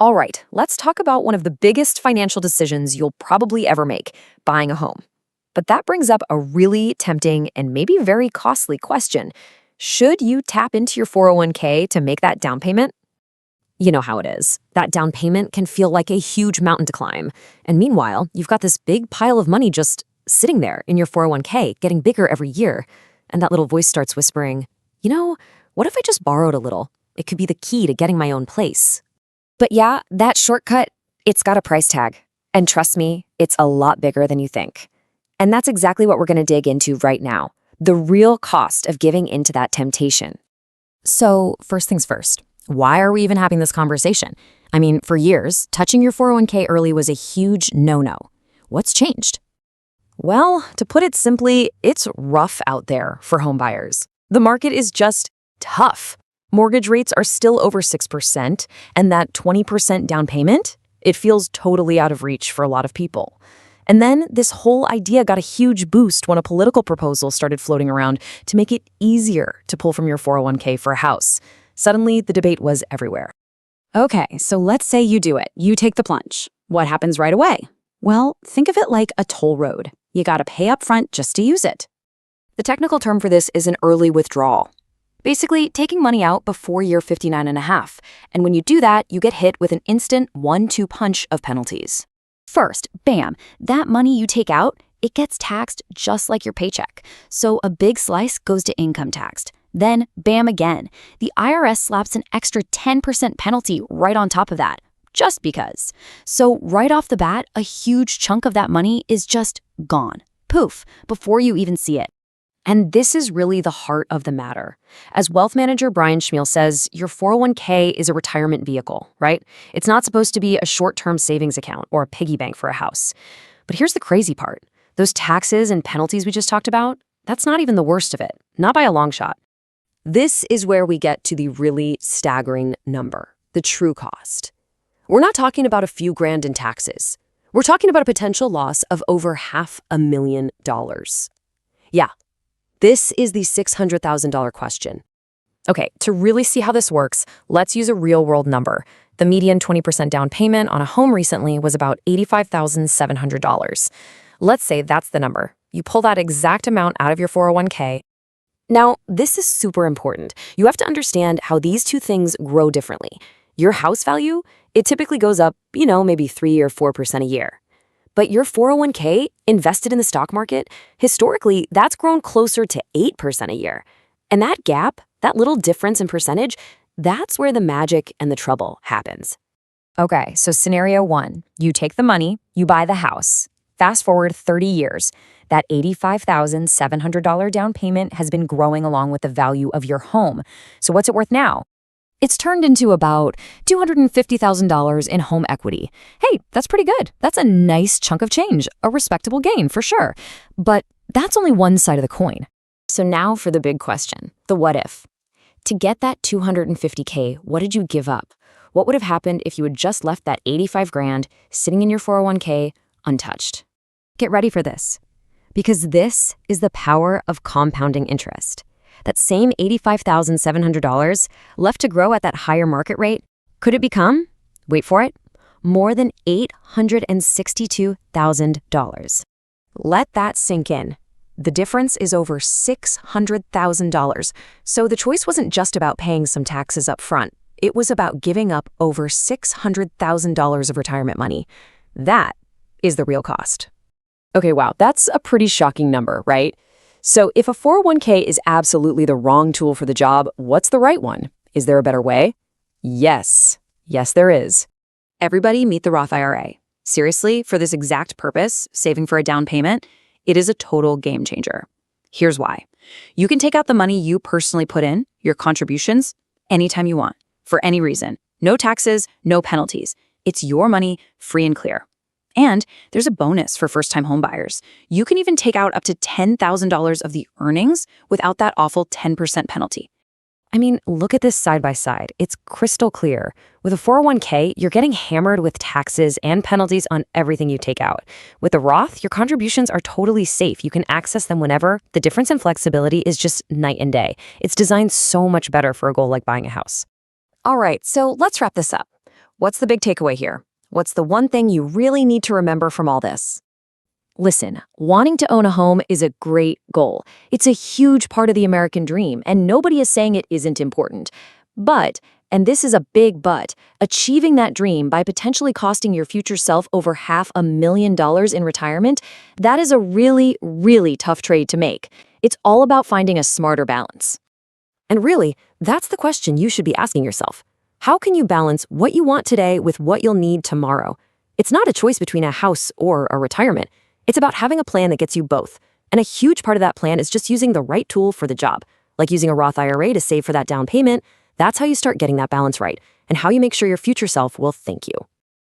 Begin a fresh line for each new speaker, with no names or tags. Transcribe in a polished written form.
All right, let's talk about one of the biggest financial decisions you'll probably ever make, buying a home. But that brings up a really tempting and maybe very costly question. Should you tap into your 401k to make that down payment? You know how it is. That down payment can feel like a huge mountain to climb. And meanwhile, you've got this big pile of money just sitting there in your 401k, getting bigger every year. And that little voice starts whispering, what if I just borrowed a little? It could be the key to getting my own place. But yeah, that shortcut, it's got a price tag. And trust me, it's a lot bigger than you think. And that's exactly what we're going to dig into right now. The real cost of giving into that temptation. So first things first, why are we even having this conversation? I mean, for years, touching your 401k early was a huge no-no. What's changed? Well, to put it simply, it's rough out there for home buyers. The market is just tough. Mortgage rates are still over 6%, and that 20% down payment, it feels totally out of reach for a lot of people. And then this whole idea got a huge boost when a political proposal started floating around to make it easier to pull from your 401k for a house. Suddenly, the debate was everywhere.
Okay, so let's say you do it. You take the plunge. What happens right away? Well, think of it like a toll road. You gotta pay up front just to use it.
The technical term for this is an early withdrawal. Basically, taking money out before you're 59 and a half. And when you do that, you get hit with an instant 1-2 punch of penalties.
First, bam, that money you take out, it gets taxed just like your paycheck. So a big slice goes to income taxed. Then, bam again. The IRS slaps an extra 10% penalty right on top of that, just because. So right off the bat, a huge chunk of that money is just gone. Poof, before you even see it.
And this is really the heart of the matter. As wealth manager Brian Schmiel says, your 401k is a retirement vehicle, right? It's not supposed to be a short-term savings account or a piggy bank for a house. But here's the crazy part. Those taxes and penalties we just talked about, that's not even the worst of it, not by a long shot. This is where we get to the really staggering number, the true cost. We're not talking about a few grand in taxes. We're talking about a potential loss of over $500,000. Yeah. This is the $600,000 question. Okay, to really see how this works, let's use a real-world number. The median 20% down payment on a home recently was about $85,700. Let's say that's the number. You pull that exact amount out of your 401k. Now, this is super important. You have to understand how these two things grow differently. Your house value, it typically goes up, maybe 3 or 4% a year. But your 401k, invested in the stock market, historically, that's grown closer to 8% a year. And that gap, that little difference in percentage, that's where the magic and the trouble happens. Okay, so scenario 1, you take the money, you buy the house. Fast forward 30 years, that $85,700 down payment has been growing along with the value of your home. So what's it worth now? It's turned into about $250,000 in home equity. Hey, that's pretty good. That's a nice chunk of change, a respectable gain for sure. But that's only one side of the coin. So now for the big question, the what if. To get that $250K, what did you give up? What would have happened if you had just left that 85 grand sitting in your 401k untouched? Get ready for this, because this is the power of compounding interest. That same $85,700 left to grow at that higher market rate, could it become, wait for it, more than $862,000. Let that sink in. The difference is over $600,000. So the choice wasn't just about paying some taxes up front. It was about giving up over $600,000 of retirement money. That is the real cost. Okay, wow, that's a pretty shocking number, right? So if a 401k is absolutely the wrong tool for the job, what's the right one? Is there a better way? Yes. Yes, there is. Everybody meet the Roth IRA. Seriously, for this exact purpose, saving for a down payment, it is a total game changer. Here's why. You can take out the money you personally put in, your contributions, anytime you want, for any reason. No taxes, no penalties. It's your money, free and clear. And there's a bonus for first-time homebuyers. You can even take out up to $10,000 of the earnings without that awful 10% penalty. I mean, look at this side by side. It's crystal clear. With a 401k, you're getting hammered with taxes and penalties on everything you take out. With a Roth, your contributions are totally safe. You can access them whenever. The difference in flexibility is just night and day. It's designed so much better for a goal like buying a house. All right, so let's wrap this up. What's the big takeaway here? What's the one thing you really need to remember from all this? Listen, wanting to own a home is a great goal. It's a huge part of the American dream, and nobody is saying it isn't important. But, and this is a big but, achieving that dream by potentially costing your future self over $500,000 in retirement, that is a really, really tough trade to make. It's all about finding a smarter balance. And really, that's the question you should be asking yourself. How can you balance what you want today with what you'll need tomorrow? It's not a choice between a house or a retirement. It's about having a plan that gets you both. And a huge part of that plan is just using the right tool for the job. Like using a Roth IRA to save for that down payment. That's how you start getting that balance right, and how you make sure your future self will thank you.